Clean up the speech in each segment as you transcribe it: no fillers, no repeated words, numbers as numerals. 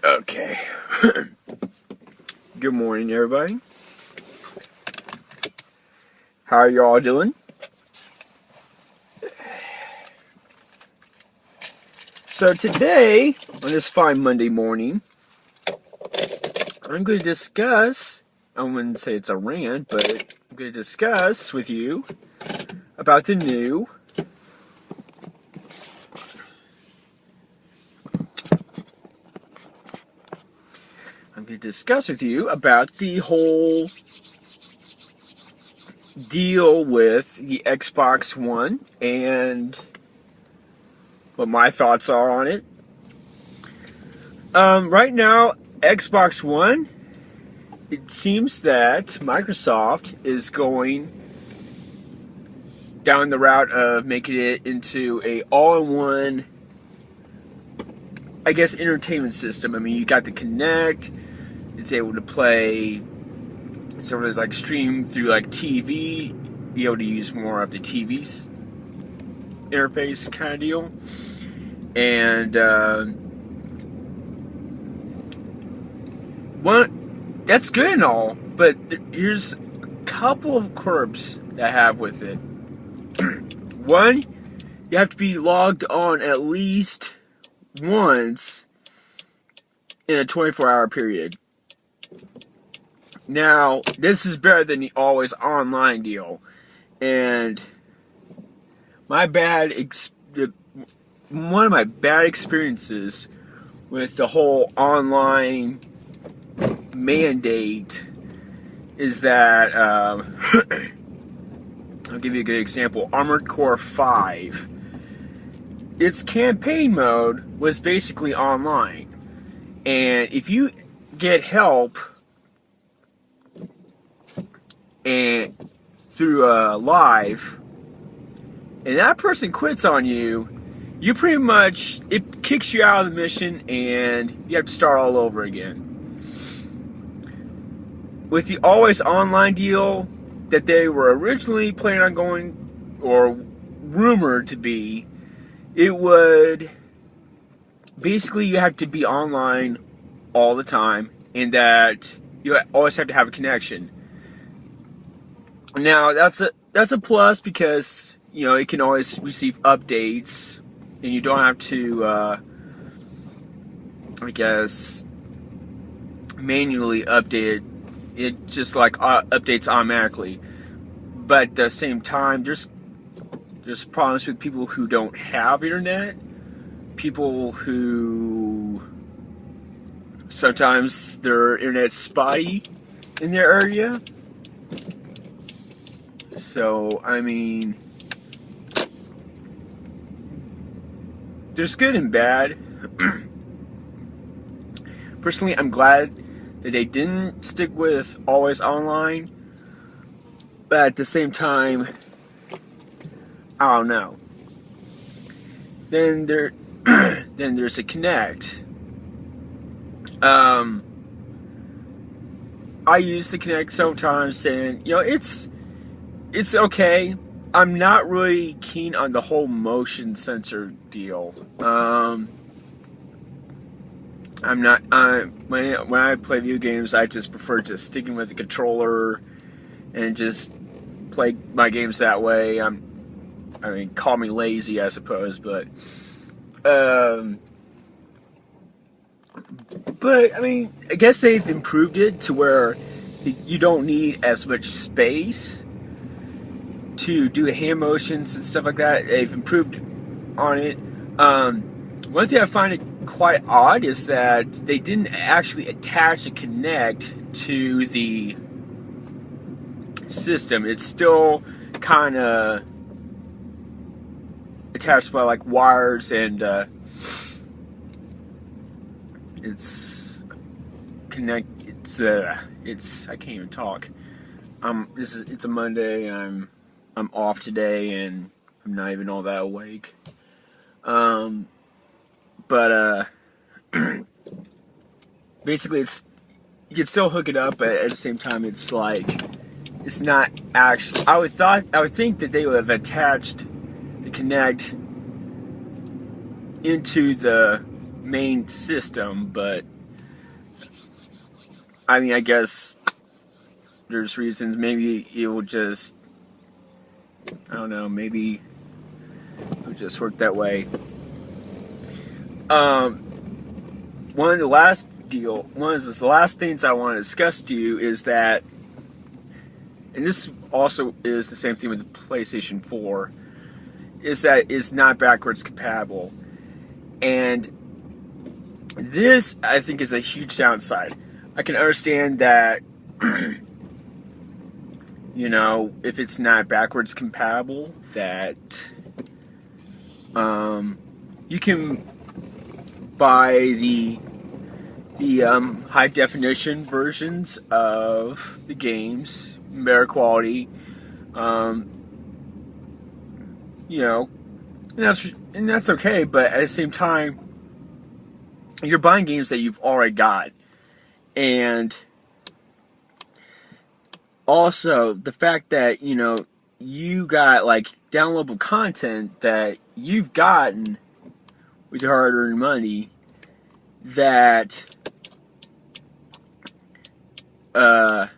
Okay. Good morning, everybody. How are you all doing? So today, on this fine Monday morning, I'm going to discuss, I wouldn't say it's a rant, but I'm going to discuss with you about the new whole deal with the Xbox One and what my thoughts are on it. Right now, Xbox One, it seems that Microsoft is going down the route of making it into a all-in-one, I guess, entertainment system. I mean, you got the Kinect. It's able to play. It's sort of like stream through like TV. Be able to use more of the TV's interface kind of deal. And that's good and all, but here's a couple of quirks that I have with it. One, you have to be logged on at least once in a 24-hour period. Now, this is better than the always online deal. And one of my bad experiences with the whole online mandate is that I'll give you a good example. Armored Core 5, its campaign mode was basically online, and if you get help and through live and that person quits on you, you pretty much, it kicks you out of the mission and you have to start all over again. With the always online deal that they were originally planning on going, or rumored to be, it would basically, you have to be online all the time, and that you always have to have a connection. Now that's a plus because, you know, it can always receive updates, and you don't have to I guess manually update it. It just like updates automatically. But at the same time, there's problems with people who don't have internet, people who sometimes their internet's spotty in their area. So, I mean, there's good and bad. Personally, I'm glad that they didn't stick with always online, but at the same time, I don't know. Then there's a Kinect. I use the Kinect sometimes, saying, you know, it's okay. I'm not really keen on the whole motion sensor deal. I'm not. When I play video games, I just prefer just sticking with the controller and just play my games that way. I mean, call me lazy, I suppose, but I mean, I guess they've improved it to where you don't need as much space to do the hand motions and stuff like that. They've improved on it. One thing I find it quite odd is that they didn't actually attach a Kinect to the system. It's still kind of attached by like wires, and it's I can't even talk. It's a Monday, and I'm off today, and I'm not even all that awake. But basically, you can still hook it up, but at the same time, it's like it's not actually. I would think that they would have attached the Kinect into the main system, but I mean, I guess there's reasons. Maybe it will just, I don't know, maybe it will just work that way. One of the last things I want to discuss to you is that, and this also is the same thing with the PlayStation 4, is that it's not backwards compatible. And this, I think, is a huge downside. I can understand that, you know, if it's not backwards compatible, that you can buy the high definition versions of the games, better quality, you know, and that's okay. But at the same time, you're buying games that you've already got, and also the fact that, you know, you got like downloadable content that you've gotten with your hard-earned money that that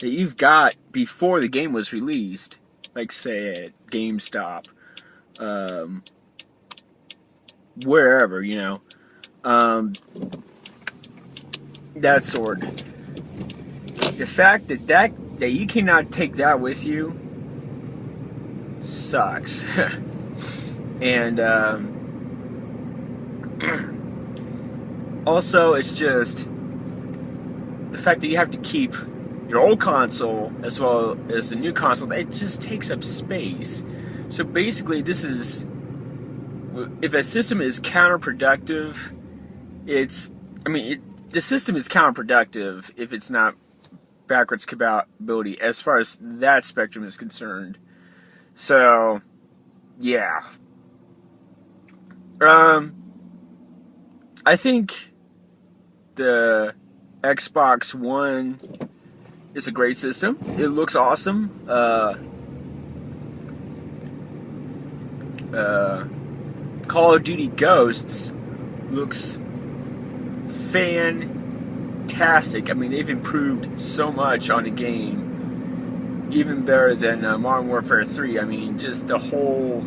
you've got before the game was released, like say at GameStop, wherever, you know, that sort. The fact that you cannot take that with you sucks. And also, it's just the fact that you have to keep your old console as well as the new console. It just takes up space. So basically, this is, if a system is counterproductive, the system is counterproductive if it's not backwards compatibility as far as that spectrum is concerned. So, yeah. I think the Xbox One is a great system. It looks awesome. Call of Duty Ghosts looks fantastic. I mean, they've improved so much on the game, even better than Modern Warfare 3. I mean, just the whole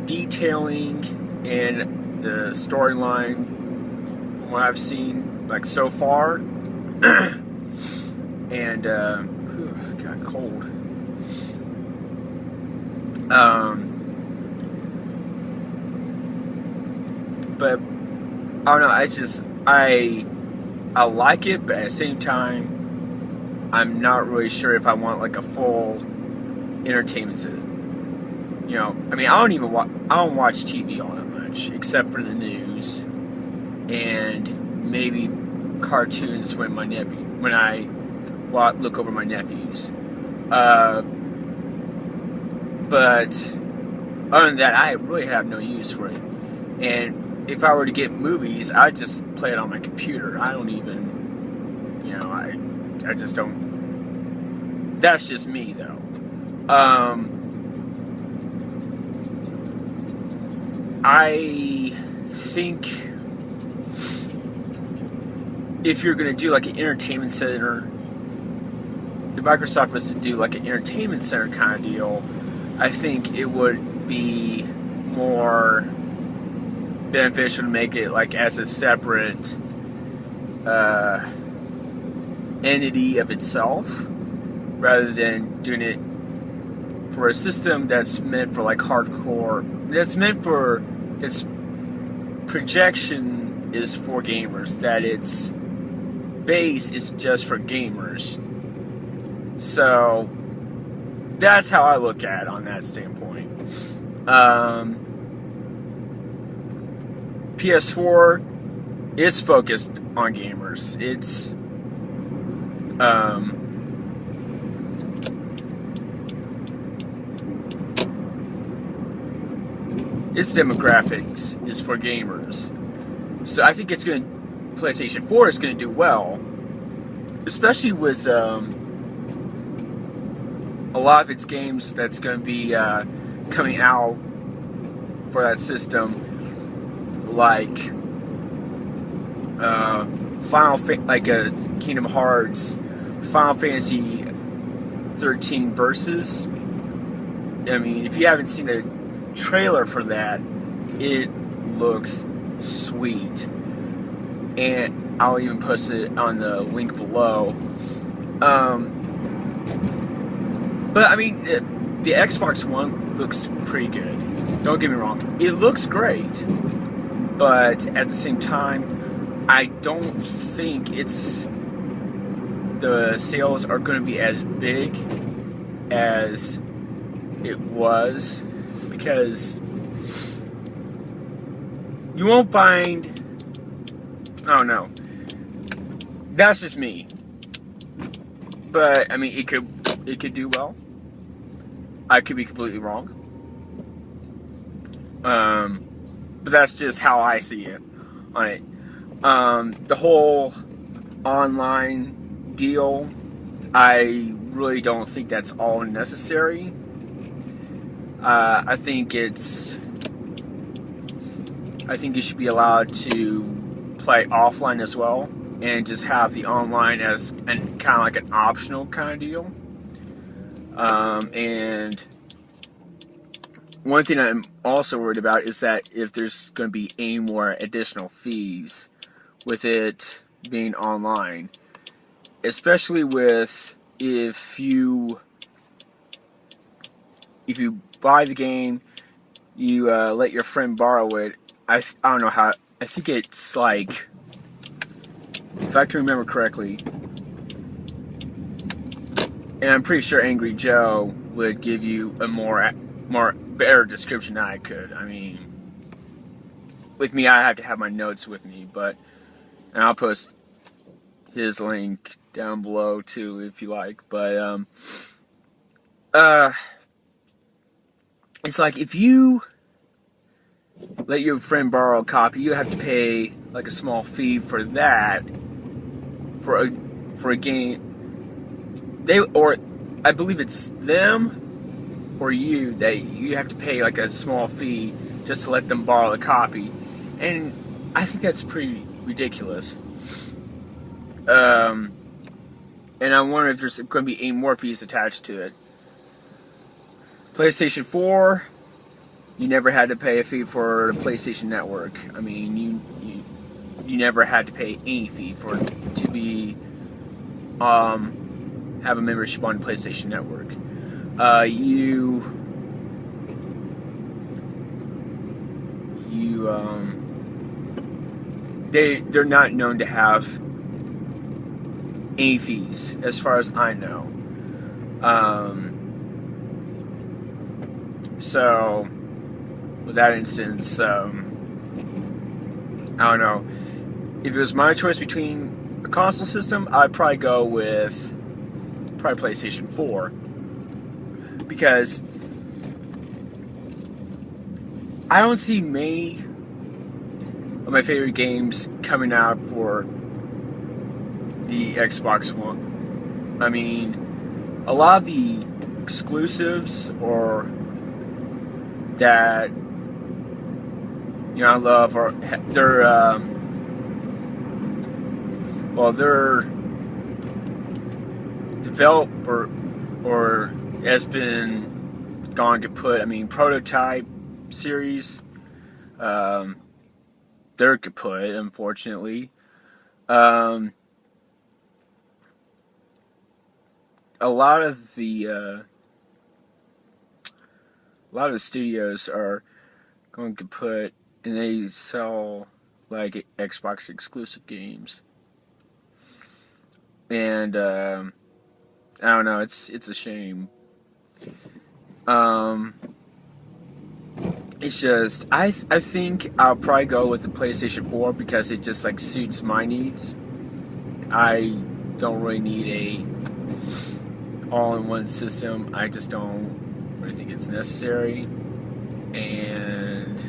detailing and the storyline, from what I've seen, like so far, and got cold. But I don't know. I like it, but at the same time, I'm not really sure if I want like a full entertainment system. You know, I mean, I don't watch TV all that much, except for the news and maybe cartoons when I look over my nephews. But other than that, I really have no use for it. And if I were to get movies, I'd just play it on my computer. I don't even, you know, I just don't. That's just me, though. I think if you're going to do like an entertainment center, if Microsoft was to do like an entertainment center kind of deal, I think it would be more beneficial to make it like as a separate entity of itself, rather than doing it for a system that's meant for like hardcore, that's projection is for gamers, that its base is just for gamers. So that's how I look at it on that standpoint. PS4 is focused on gamers. Its demographics is for gamers. So I think PlayStation 4 is going to do well, especially with a lot of its games that's going to be coming out for that system. A like like a Kingdom Hearts, Final Fantasy 13 Versus. I mean, if you haven't seen the trailer for that, it looks sweet, and I'll even post it on the link below. But I mean, the Xbox One looks pretty good. Don't get me wrong, it looks great, but at the same time, I don't think the sales are going to be as big as it was, because you won't find, I don't know, that's just me, but I mean, it could do well. I could be completely wrong, but that's just how I see it on it. The whole online deal, I really don't think that's all necessary. I think you should be allowed to play offline as well, and just have the online as kind of like an optional kind of deal. And one thing I'm also worried about is that if there's going to be any more additional fees with it being online, especially with if you buy the game, you let your friend borrow it. I don't know how. I think it's like, if I can remember correctly, and I'm pretty sure Angry Joe would give you a better description than I could. I mean, with me, I have to have my notes with me, and I'll post his link down below too if you like. But it's like, if you let your friend borrow a copy, you have to pay like a small fee for that, for a game. I believe it's them or you, that you have to pay like a small fee just to let them borrow the copy, and I think that's pretty ridiculous. And I wonder if there's going to be any more fees attached to it. PlayStation 4, you never had to pay a fee for the PlayStation Network. I mean, you never had to pay any fee to be have a membership on the PlayStation Network. They're not known to have any fees, as far as I know. So, with that instance, I don't know. If it was my choice between a console system, I'd probably go with PlayStation 4, because I don't see many of my favorite games coming out for the Xbox One. I mean, a lot of the exclusives, or that I love, or they're developed or has been gone kaput. I mean, Prototype series, they're kaput, unfortunately. A lot of the studios are going kaput, and they sell like Xbox exclusive games. And I don't know, it's a shame. It's just, I think I'll probably go with the PlayStation 4, because it just like suits my needs. I don't really need a all-in-one system. I just don't really think it's necessary, and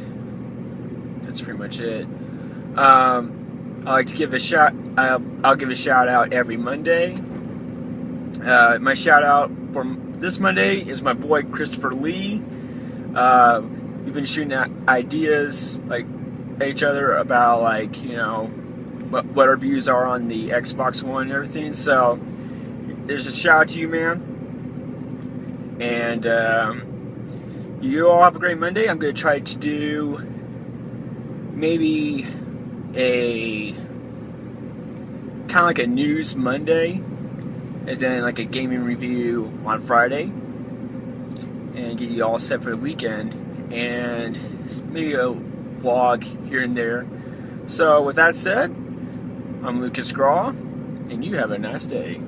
that's pretty much it. I like to give a shout. I'll give a shout out every Monday. My shout out for this Monday is my boy Christopher Lee. We've been shooting at ideas like each other about, like, you know, what our views are on the Xbox One and everything. So there's a shout out to you, man. And you all have a great Monday. I'm going to try to do maybe a kind of like a news Monday, and then like a gaming review on Friday, and get you all set for the weekend, and maybe a vlog here and there. So with that said, I'm Lucas Graw, and you have a nice day.